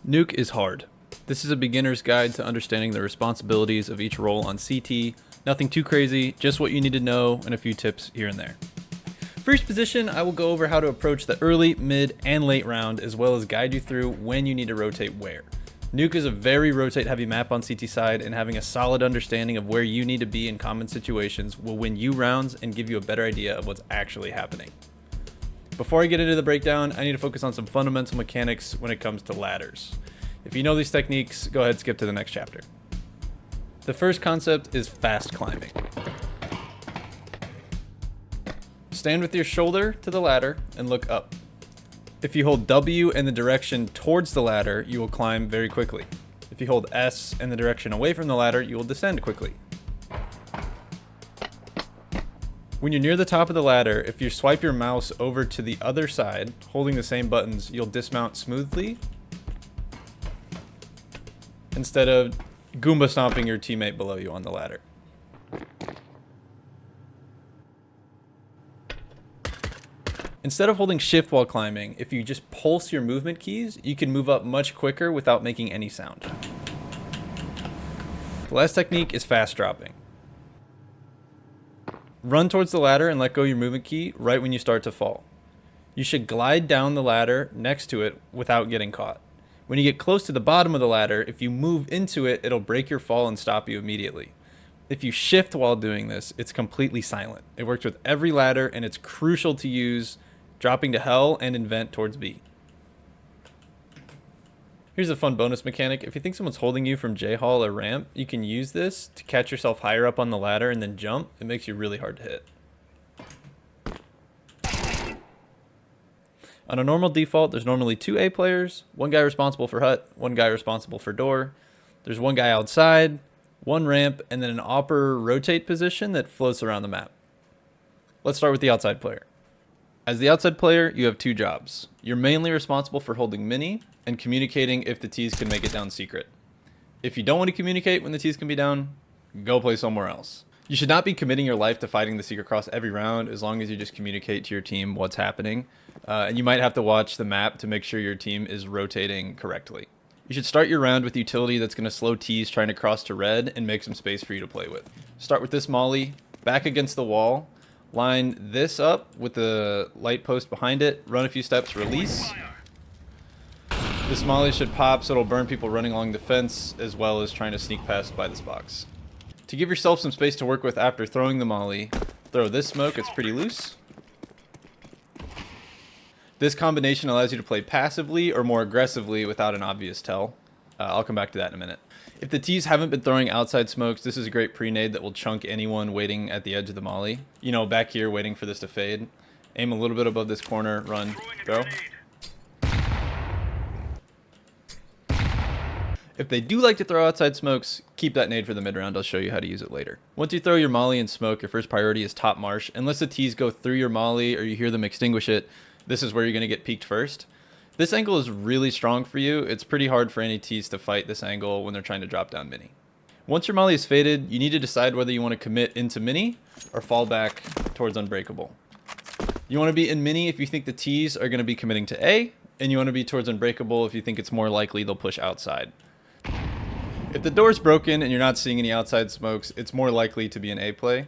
Nuke is hard. This is a beginner's guide to understanding the responsibilities of each role on CT. Nothing too crazy, just what you need to know and a few tips here and there. For each position, I will go over how to approach the early, mid, and late round, as well as guide you through when you need to rotate where. Nuke is a very rotate heavy map on CT side, and having a solid understanding of where you need to be in common situations will win you rounds and give you a better idea of what's actually happening. Before I get into the breakdown, I need to focus on some fundamental mechanics when it comes to ladders. If you know these techniques, go ahead and skip to the next chapter. The first concept is fast climbing. Stand with your shoulder to the ladder and look up. If you hold W in the direction towards the ladder, you will climb very quickly. If you hold S in the direction away from the ladder, you will descend quickly. When you're near the top of the ladder, if you swipe your mouse over to the other side, holding the same buttons, you'll dismount smoothly instead of Goomba stomping your teammate below you on the ladder. Instead of holding shift while climbing, if you just pulse your movement keys, you can move up much quicker without making any sound. The last technique is fast dropping. Run towards the ladder and let go your movement key right when you start to fall. You should glide down the ladder next to it without getting caught. When you get close to the bottom of the ladder, if you move into it, it'll break your fall and stop you immediately. If you shift while doing this, it's completely silent. It works with every ladder, and it's crucial to use dropping to hell and invent towards B. Here's a fun bonus mechanic. If you think someone's holding you from J-Hall or ramp, you can use this to catch yourself higher up on the ladder and then jump. It makes you really hard to hit. On a normal default, there's normally 2 A players, 1 guy responsible for hut, 1 guy responsible for door. There's 1 guy outside, 1 ramp, and then an upper rotate position that floats around the map. Let's start with the outside player. As the outside player, you have 2 jobs. You're mainly responsible for holding mini and communicating if the T's can make it down secret. If you don't want to communicate when the T's can be down, go play somewhere else. You should not be committing your life to fighting the secret cross every round, as long as you just communicate to your team what's happening. And you might have to watch the map to make sure your team is rotating correctly. You should start your round with utility that's going to slow T's trying to cross to red and make some space for you to play with. Start with this molly, back against the wall. Line this up with the light post behind it, run a few steps, release. This molly should pop so it'll burn people running along the fence, as well as trying to sneak past by this box. To give yourself some space to work with after throwing the molly, throw this smoke, it's pretty loose. This combination allows you to play passively or more aggressively without an obvious tell. I'll come back to that in a minute. If the T's haven't been throwing outside smokes, this is a great pre-nade that will chunk anyone waiting at the edge of the molly. You know, back here waiting for this to fade. Aim a little bit above this corner, run, throw. If they do like to throw outside smokes, keep that nade for the mid-round. I'll show you how to use it later. Once you throw your molly and smoke, your first priority is top marsh. Unless the T's go through your molly or you hear them extinguish it, this is where you're going to get peeked first. This angle is really strong for you. It's pretty hard for any T's to fight this angle when they're trying to drop down mini. Once your molly is faded, you need to decide whether you want to commit into mini or fall back towards unbreakable. You want to be in mini if you think the T's are going to be committing to A, and you want to be towards unbreakable if you think it's more likely they'll push outside. If the door's broken and you're not seeing any outside smokes, it's more likely to be an A play.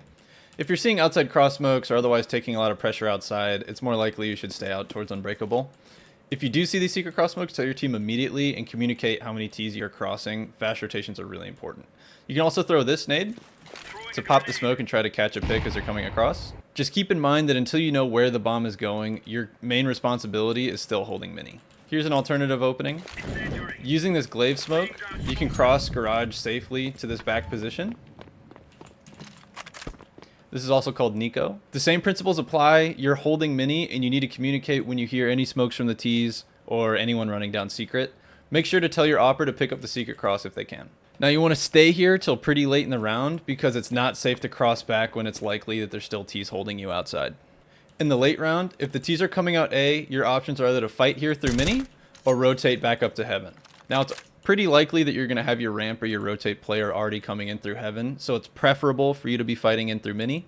If you're seeing outside cross smokes or otherwise taking a lot of pressure outside, it's more likely you should stay out towards unbreakable. If you do see these secret cross smokes, tell your team immediately and communicate how many T's you're crossing. Fast rotations are really important. You can also throw this nade to pop the smoke and try to catch a pick as they're coming across. Just keep in mind that until you know where the bomb is going, your main responsibility is still holding mini. Here's an alternative opening. Using this glaive smoke, you can cross garage safely to this back position. This is also called Nico. The same principles apply. You're holding mini and you need to communicate when you hear any smokes from the T's or anyone running down secret. Make sure to tell your opper to pick up the secret cross if they can. Now you want to stay here till pretty late in the round because it's not safe to cross back when it's likely that there's still T's holding you outside. In the late round, if the T's are coming out A, your options are either to fight here through mini or rotate back up to heaven. Now it's pretty likely that you're going to have your ramp or your rotate player already coming in through heaven, so it's preferable for you to be fighting in through mini.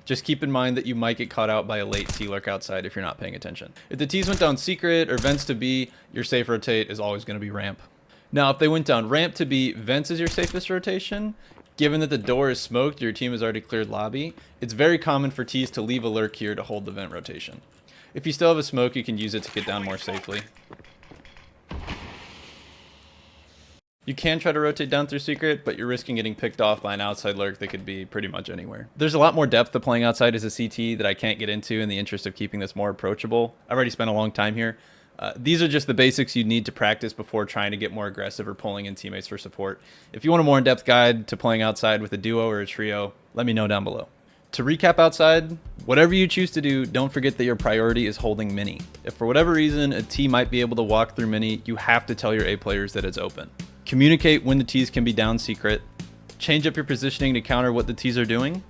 Just keep in mind that you might get caught out by a late T lurk outside if you're not paying attention. If the T's went down secret or vents to B, your safe rotate is always going to be ramp. Now, if they went down ramp to B, vents is your safest rotation. Given that the door is smoked, your team has already cleared lobby, it's very common for T's to leave a lurk here to hold the vent rotation. If you still have a smoke, you can use it to get down more safely. You can try to rotate down through secret, but you're risking getting picked off by an outside lurk that could be pretty much anywhere. There's a lot more depth to playing outside as a CT that I can't get into in the interest of keeping this more approachable. I've already spent a long time here. These are just the basics you need to practice before trying to get more aggressive or pulling in teammates for support. If you want a more in-depth guide to playing outside with a duo or a trio, let me know down below. To recap outside, whatever you choose to do, don't forget that your priority is holding mini. If for whatever reason a T might be able to walk through mini, you have to tell your A players that it's open. Communicate when the T's can be down secret. Change up your positioning to counter what the T's are doing.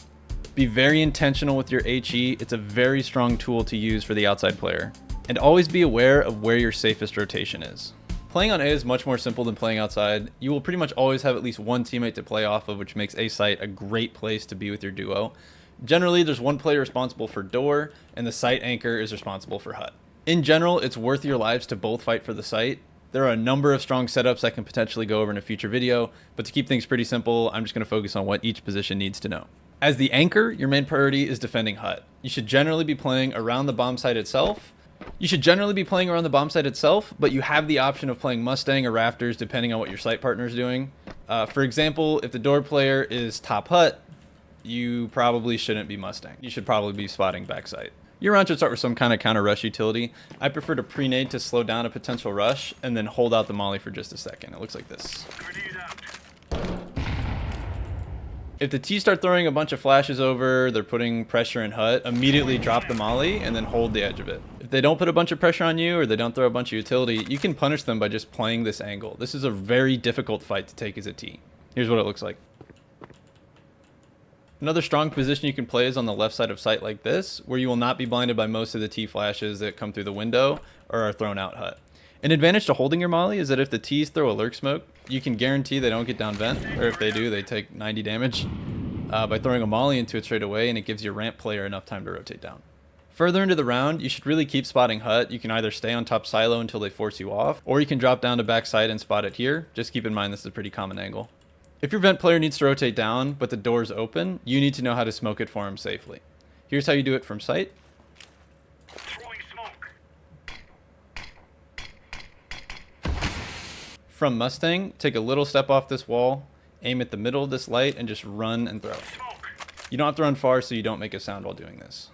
Be very intentional with your HE. It's a very strong tool to use for the outside player. And always be aware of where your safest rotation is. Playing on A is much more simple than playing outside. You will pretty much always have at least one teammate to play off of, which makes A site a great place to be with your duo. Generally, there's one player responsible for door, and the site anchor is responsible for hut. In general, it's worth your lives to both fight for the site. There are a number of strong setups I can potentially go over in a future video, but to keep things pretty simple, I'm just going to focus on what each position needs to know. As the anchor, your main priority is defending hut. You should generally be playing around the bomb site itself. But you have the option of playing Mustang or Rafters depending on what your site partner is doing. For example, if the door player is top hut, you probably shouldn't be Mustang. You should probably be spotting backside. Your round should start with some kind of counter rush utility. I prefer to pre-nade to slow down a potential rush and then hold out the molly for just a second. It looks like this. If the T start throwing a bunch of flashes over, they're putting pressure in hut, immediately drop the molly and then hold the edge of it. If they don't put a bunch of pressure on you or they don't throw a bunch of utility, you can punish them by just playing this angle. This is a very difficult fight to take as a T. Here's what it looks like. Another strong position you can play is on the left side of site like this, where you will not be blinded by most of the T flashes that come through the window or are thrown out hut. An advantage to holding your molly is that if the T's throw a lurk smoke, you can guarantee they don't get down vent, or if they do, they take 90 damage by throwing a molly into it straight away, and it gives your ramp player enough time to rotate down. Further into the round, you should really keep spotting hut. You can either stay on top silo until they force you off, or you can drop down to backside and spot it here. Just keep in mind this is a pretty common angle. If your vent player needs to rotate down, but the door's open, you need to know how to smoke it for him safely. Here's how you do it from sight. Throwing smoke. From Mustang, take a little step off this wall, aim at the middle of this light, and just run and throw. Smoke. You don't have to run far so you don't make a sound while doing this.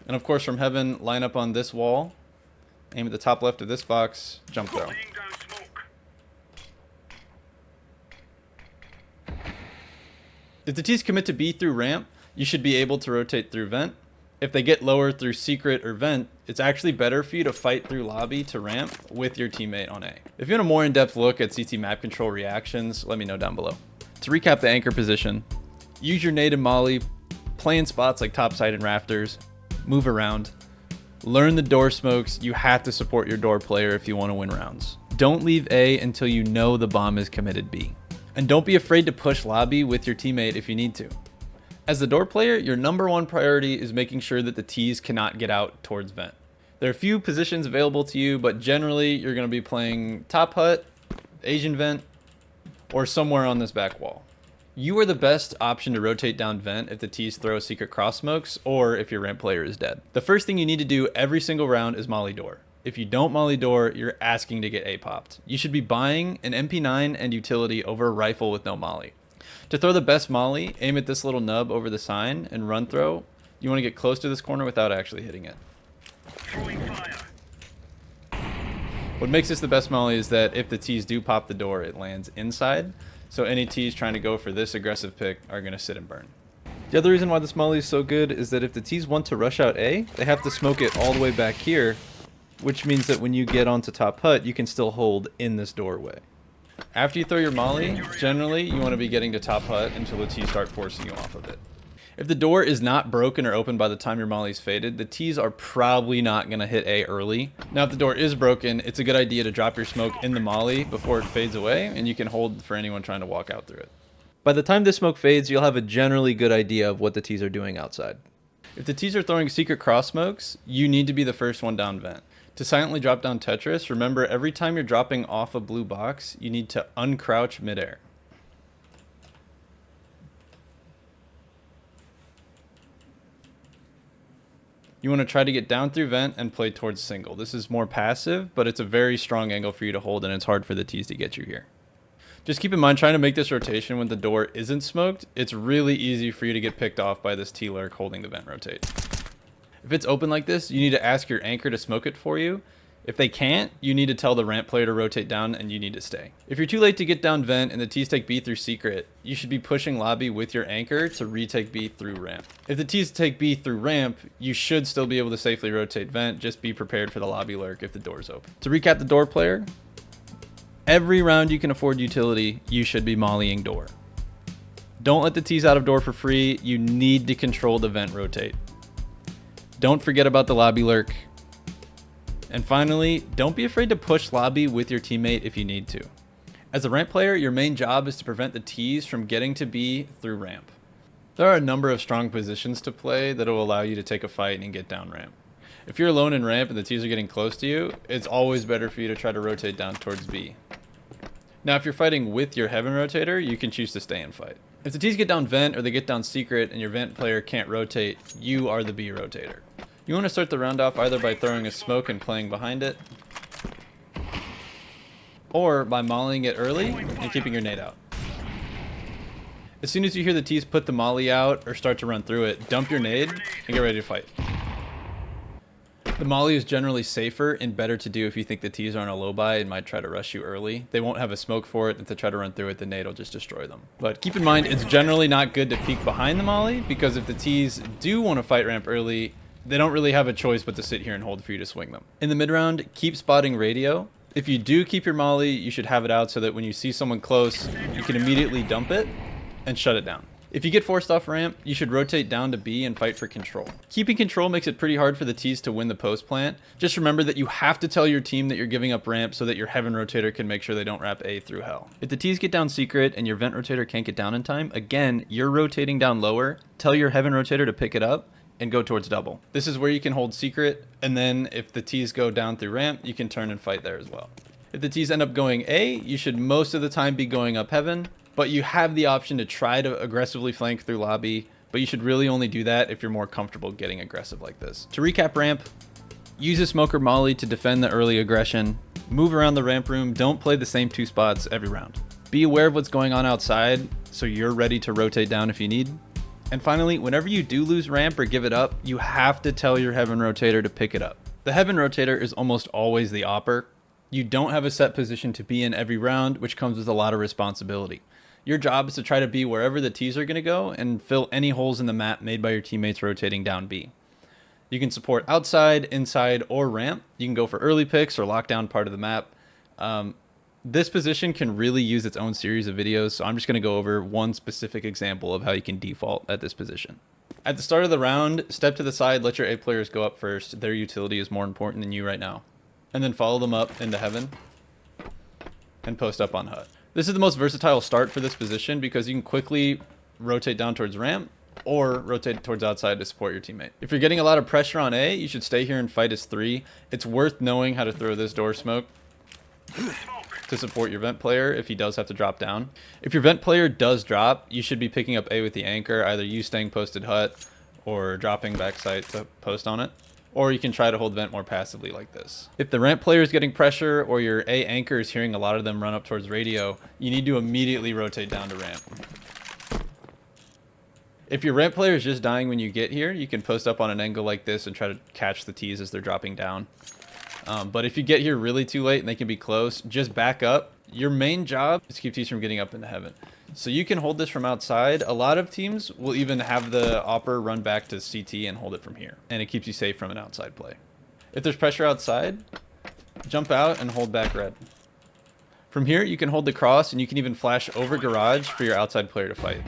And of course from heaven, line up on this wall, aim at the top left of this box, jump throw. Laying down smoke. If the T's commit to B through ramp, you should be able to rotate through vent. If they get lower through secret or vent, it's actually better for you to fight through lobby to ramp with your teammate on A. If you want a more in-depth look at CT map control reactions, let me know down below. To recap the anchor position, use your nade and molly, play in spots like topside and rafters, move around, learn the door smokes. You have to support your door player if you want to win rounds. Don't leave A until you know the bomb is committed B. And don't be afraid to push lobby with your teammate if you need to. As the door player, your number one priority is making sure that the T's cannot get out towards vent. There are a few positions available to you, but generally you're going to be playing top hut, Asian vent, or somewhere on this back wall. You are the best option to rotate down vent if the T's throw secret cross smokes or if your ramp player is dead. The first thing you need to do every single round is molly door. If you don't molly door, you're asking to get A popped. You should be buying an MP9 and utility over a rifle with no molly. To throw the best molly, aim at this little nub over the sign and run throw. You want to get close to this corner without actually hitting it. Throwing fire. What makes this the best molly is that if the T's do pop the door, it lands inside. So any T's trying to go for this aggressive pick are going to sit and burn. The other reason why this molly is so good is that if the T's want to rush out A, they have to smoke it all the way back here, which means that when you get onto top hut, you can still hold in this doorway. After you throw your molly, generally you want to be getting to top hut until the T's start forcing you off of it. If the door is not broken or open by the time your molly's faded, the T's are probably not going to hit A early. Now if the door is broken, it's a good idea to drop your smoke in the molly before it fades away, and you can hold for anyone trying to walk out through it. By the time this smoke fades, you'll have a generally good idea of what the T's are doing outside. If the T's are throwing secret cross smokes, you need to be the first one down vent. To silently drop down Tetris, remember every time you're dropping off a blue box, you need to uncrouch midair. You want to try to get down through vent and play towards single. This is more passive, but it's a very strong angle for you to hold, and it's hard for the T's to get you here. Just keep in mind, trying to make this rotation when the door isn't smoked, it's really easy for you to get picked off by this T-lurk holding the vent rotate. If it's open like this, you need to ask your anchor to smoke it for you. If they can't, you need to tell the ramp player to rotate down and you need to stay. If you're too late to get down vent and the T's take B through secret, you should be pushing lobby with your anchor to retake B through ramp. If the T's take B through ramp, you should still be able to safely rotate vent, just be prepared for the lobby lurk if the door's open. To recap the door player, every round you can afford utility, you should be mollying door. Don't let the T's out of door for free, you need to control the vent rotate. Don't forget about the lobby lurk. And finally, don't be afraid to push lobby with your teammate if you need to. As a ramp player, your main job is to prevent the T's from getting to B through ramp. There are a number of strong positions to play that will allow you to take a fight and get down ramp. If you're alone in ramp and the T's are getting close to you, it's always better for you to try to rotate down towards B. Now, if you're fighting with your heaven rotator, you can choose to stay and fight. If the T's get down vent or they get down secret and your vent player can't rotate, you are the B rotator. You want to start the round off either by throwing a smoke and playing behind it, or by mollying it early and keeping your nade out. As soon as you hear the T's put the molly out or start to run through it, dump your nade and get ready to fight. The molly is generally safer and better to do if you think the T's are on a low buy and might try to rush you early. They won't have a smoke for it, and if they try to run through it, the nade will just destroy them. But keep in mind, it's generally not good to peek behind the molly, because if the T's do want to fight ramp early, they don't really have a choice but to sit here and hold for you to swing them. In the mid round, keep spotting radio. If you do keep your molly, you should have it out so that when you see someone close, you can immediately dump it and shut it down. If you get forced off ramp, you should rotate down to B and fight for control. Keeping control makes it pretty hard for the T's to win the post plant. Just remember that you have to tell your team that you're giving up ramp so that your heaven rotator can make sure they don't wrap A through hell. If the T's get down secret and your vent rotator can't get down in time, again, you're rotating down lower. Tell your heaven rotator to pick it up and go towards double. This is where you can hold secret, and then if the T's go down through ramp, you can turn and fight there as well. If the T's end up going A, you should most of the time be going up heaven, but you have the option to try to aggressively flank through lobby, but you should really only do that if you're more comfortable getting aggressive like this. To recap ramp, use a smoker molly to defend the early aggression, move around the ramp room, don't play the same two spots every round. Be aware of what's going on outside so you're ready to rotate down if you need. And finally, whenever you do lose ramp or give it up, you have to tell your heaven rotator to pick it up. The heaven rotator is almost always the opper. You don't have a set position to be in every round, which comes with a lot of responsibility. Your job is to try to be wherever the T's are going to go and fill any holes in the map made by your teammates rotating down B. You can support outside, inside, or ramp. You can go for early picks or lock down part of the map. This position can really use its own series of videos, so I'm just going to go over one specific example of how you can default at this position. At the start of the round, step to the side, let your A players go up first. Their utility is more important than you right now. And then follow them up into heaven and post up on hut. This is the most versatile start for this position because you can quickly rotate down towards ramp or rotate towards outside to support your teammate. If you're getting a lot of pressure on A, you should stay here and fight as 3. It's worth knowing how to throw this door smoke to support your vent player if he does have to drop down. If your vent player does drop, you should be picking up A with the anchor, either you staying posted hut or dropping back sight to post on it. Or you can try to hold vent more passively like this. If the ramp player is getting pressure or your A anchor is hearing a lot of them run up towards radio, you need to immediately rotate down to ramp. If your ramp player is just dying when you get here, you can post up on an angle like this and try to catch the T's as they're dropping down. But if you get here really too late and they can be close, just back up. Your main job is to keep T's from getting up into heaven. So you can hold this from outside. A lot of teams will even have the opper run back to CT and hold it from here. And it keeps you safe from an outside play. If there's pressure outside, jump out and hold back red. From here, you can hold the cross and you can even flash over garage for your outside player to fight.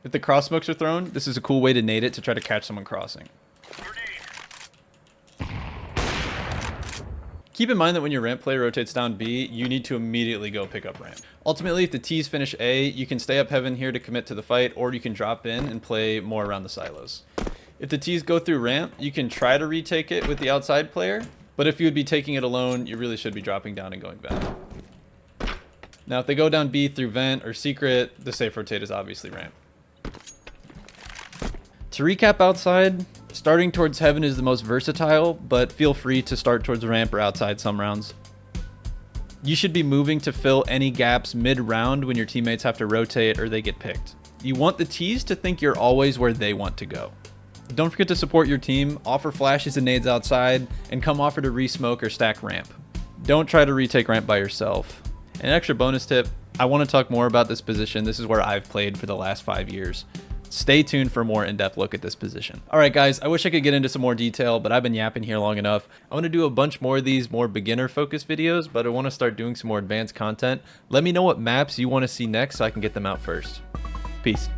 If the cross smokes are thrown, this is a cool way to nade it to try to catch someone crossing. Keep in mind that when your ramp player rotates down B, you need to immediately go pick up ramp. Ultimately, if the T's finish A, you can stay up heaven here to commit to the fight, or you can drop in and play more around the silos. If the T's go through ramp, you can try to retake it with the outside player, but if you would be taking it alone, you really should be dropping down and going vent. Now, if they go down B through vent or secret, the safe rotate is obviously ramp. To recap outside, starting towards heaven is the most versatile, but feel free to start towards ramp or outside some rounds. You should be moving to fill any gaps mid-round when your teammates have to rotate or they get picked. You want the T's to think you're always where they want to go. Don't forget to support your team, offer flashes and nades outside, and come offer to re-smoke or stack ramp. Don't try to retake ramp by yourself. An extra bonus tip, I want to talk more about this position. This is where I've played for the last 5 years. Stay tuned for a more in-depth look at this position. All right, guys, I wish I could get into some more detail, but I've been yapping here long enough. I want to do a bunch more of these more beginner-focused videos, but I want to start doing some more advanced content. Let me know what maps you want to see next so I can get them out first. Peace.